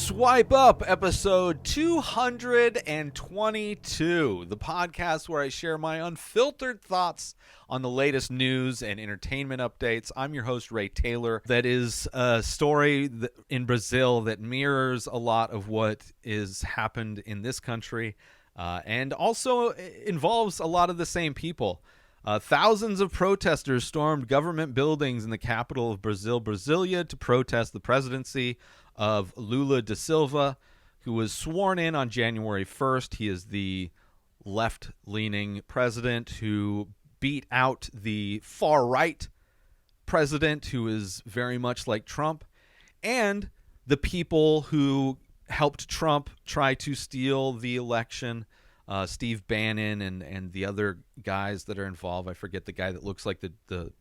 Swipe Up, episode 222, the podcast where I share my unfiltered thoughts on the latest news and entertainment updates. I'm your host, Ray Taylor. That is a story in Brazil that mirrors a lot of what is happened in this country, and also involves a lot of the same people. Thousands of protesters stormed government buildings in the capital of Brazil, Brasília, to protest the presidency of Lula da Silva, who was sworn in on January 1st. He is the left-leaning president who beat out the far-right president, who is very much like Trump, and the people who helped Trump try to steal the election. Steve Bannon and the other guys that are involved. I forget the guy that looks like the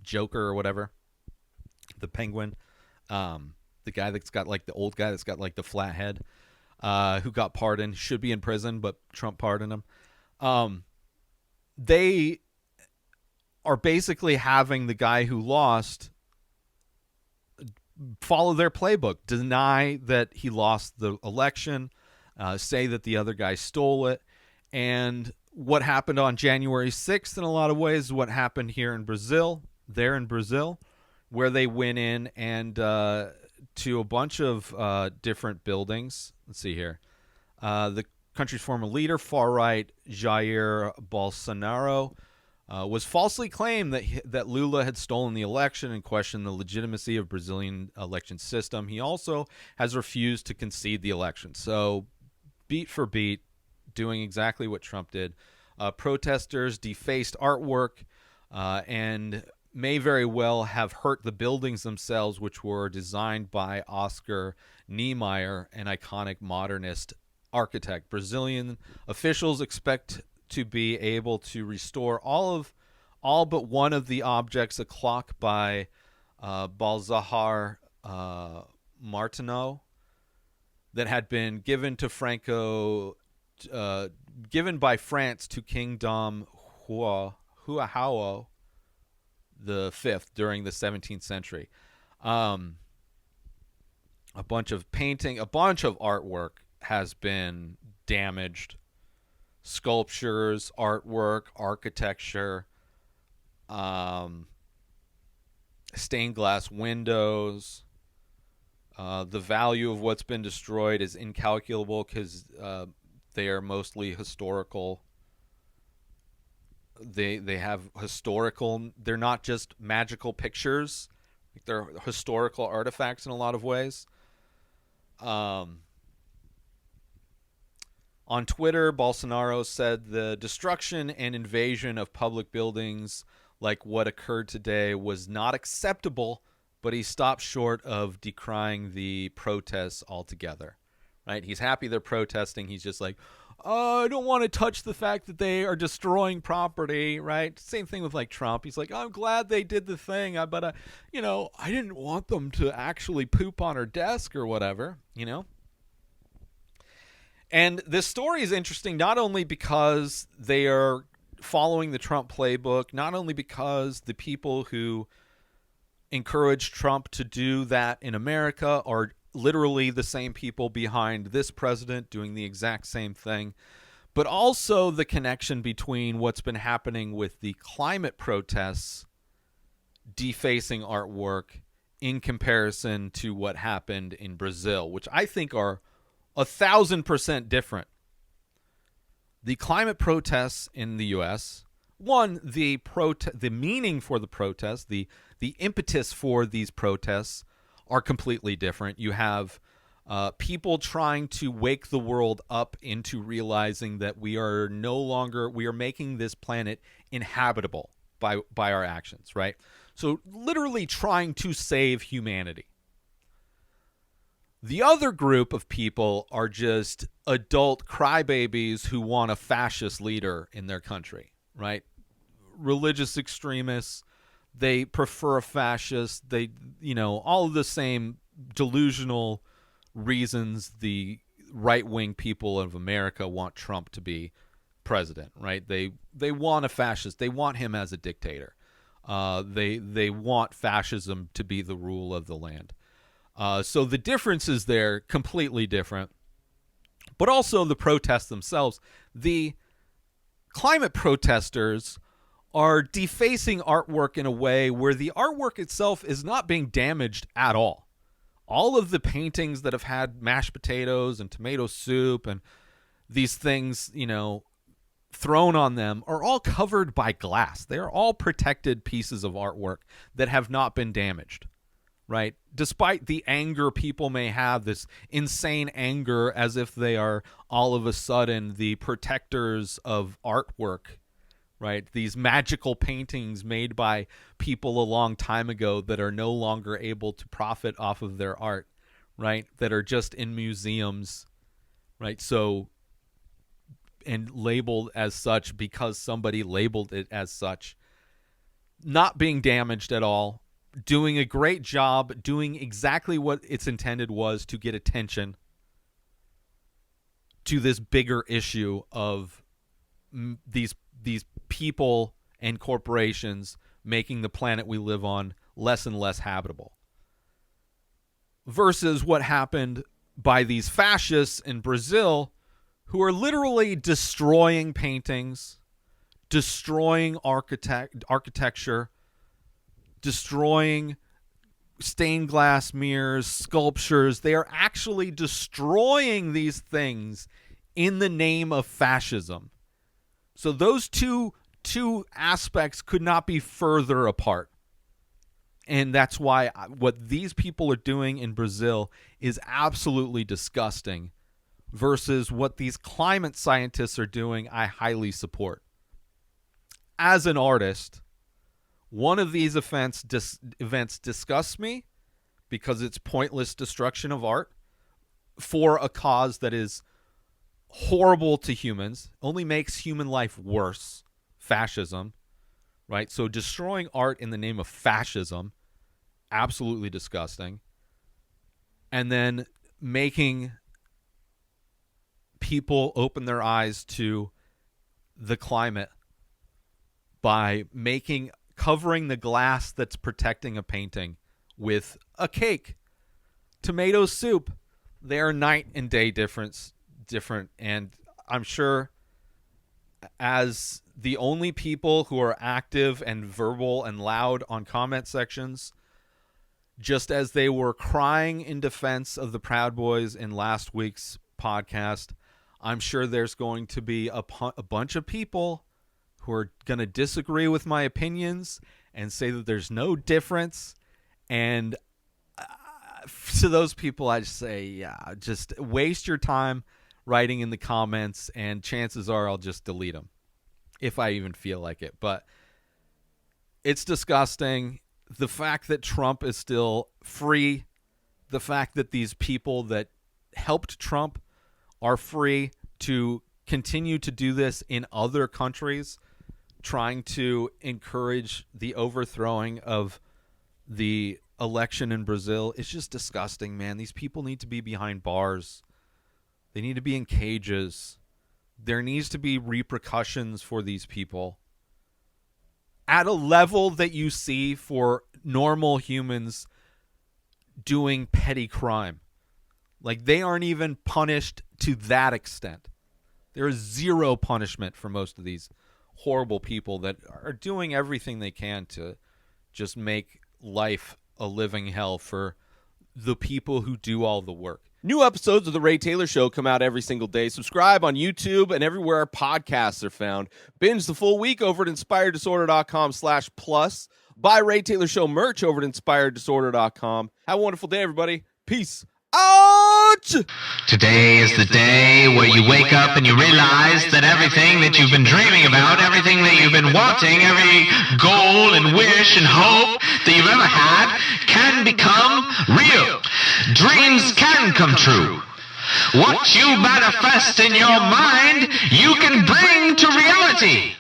Joker or whatever, the Penguin. The guy that's got like the old guy that's got like the flat head, who got pardoned, should be in prison, but Trump pardoned him. They are basically having the guy who lost follow their playbook, deny that he lost the election, say that the other guy stole it. And what happened on January 6th in a lot of ways is what happened here in Brazil, where they went in and to a bunch of different buildings. Let's see here. The country's former leader, far-right Jair Bolsonaro, was falsely claimed that Lula had stolen the election and questioned the legitimacy of Brazilian election system. He also has refused to concede the election. So beat for beat, doing exactly what Trump did. Protesters defaced artwork and may very well have hurt the buildings themselves, which were designed by Oscar Niemeyer, an iconic modernist architect. Brazilian officials expect to be able to restore all but one of the objects, a clock by Balzahar Martino that had been given by France to King Dom Huahao the Fifth during the 17th century. A bunch of painting, a bunch of artwork has been damaged. Sculptures, artwork, architecture, stained glass windows. The value of what's been destroyed is incalculable because they are mostly historical. They have historical. They're not just magical pictures. They're historical artifacts in a lot of ways. On Twitter, Bolsonaro said the destruction and invasion of public buildings like what occurred today was not acceptable, but he stopped short of decrying the protests altogether. Right? He's happy they're protesting. He's just like, oh, I don't want to touch the fact that they are destroying property, right? Same thing with like Trump. He's like, I'm glad they did the thing, but I didn't want them to actually poop on her desk or whatever, And this story is interesting not only because they are following the Trump playbook, not only because the people who encourage Trump to do that in America are literally the same people behind this president doing the exact same thing, but also the connection between what's been happening with the climate protests defacing artwork in comparison to what happened in Brazil, which I think are 1,000% different. The climate protests in the U.S., the meaning for the protests, the impetus for these protests are completely different. You have people trying to wake the world up into realizing that we are making this planet inhabitable by our actions, right? So literally trying to save humanity. The other group of people are just adult crybabies who want a fascist leader in their country, right? Religious extremists. They prefer a fascist. They, all of the same delusional reasons the right-wing people of America want Trump to be president, right? They want a fascist. They want him as a dictator. They want fascism to be the rule of the land. So the differences there, completely different. But also the protests themselves. The climate protesters are defacing artwork in a way where the artwork itself is not being damaged at all. All of the paintings that have had mashed potatoes and tomato soup and these things, thrown on them are all covered by glass. They are all protected pieces of artwork that have not been damaged, right? Despite the anger people may have, this insane anger as if they are all of a sudden the protectors of artwork, right? These magical paintings made by people a long time ago that are no longer able to profit off of their art, right? That are just in museums, right? So, and labeled as such because somebody labeled it as such. Not being damaged at all. Doing a great job, doing exactly what its intended was, to get attention to this bigger issue of these people and corporations making the planet we live on less and less habitable. Versus what happened by these fascists in Brazil, who are literally destroying paintings, destroying architecture, destroying stained glass mirrors, sculptures. They are actually destroying these things in the name of fascism. So those two aspects could not be further apart. And that's why what these people are doing in Brazil is absolutely disgusting versus what these climate scientists are doing, I highly support. As an artist, one of these events disgusts me because it's pointless destruction of art for a cause that is horrible to humans, only makes human life worse. Fascism, right? So destroying art in the name of fascism, absolutely disgusting. And then making people open their eyes to the climate by covering the glass that's protecting a painting with a cake, tomato soup. They are night and day different. And I'm sure as the only people who are active and verbal and loud on comment sections, just as they were crying in defense of the Proud Boys in last week's podcast, I'm sure there's going to be a bunch of people who are going to disagree with my opinions and say that there's no difference. And to those people, I just say, yeah, just waste your time writing in the comments, and chances are I'll just delete them if I even feel like it. But it's disgusting. The fact that Trump is still free, the fact that these people that helped Trump are free to continue to do this in other countries, trying to encourage the overthrowing of the election in Brazil, is just disgusting, man. These people need to be behind bars. They need to be in cages. There needs to be repercussions for these people at a level that you see for normal humans doing petty crime. Like, they aren't even punished to that extent. There is zero punishment for most of these horrible people that are doing everything they can to just make life a living hell for the people who do all the work. New episodes of The Ray Taylor Show come out every single day. Subscribe on YouTube and everywhere our podcasts are found. Binge the full week over at inspireddisorder.com/plus. Buy Ray Taylor Show merch over at inspireddisorder.com. Have a wonderful day, everybody. Peace out! Today is the day where you wake up and you realize that everything that you've been dreaming about, everything that you've been wanting, every goal and wish and hope that you've ever had can become real. Dreams can come true. What you manifest in your mind, you can bring to reality.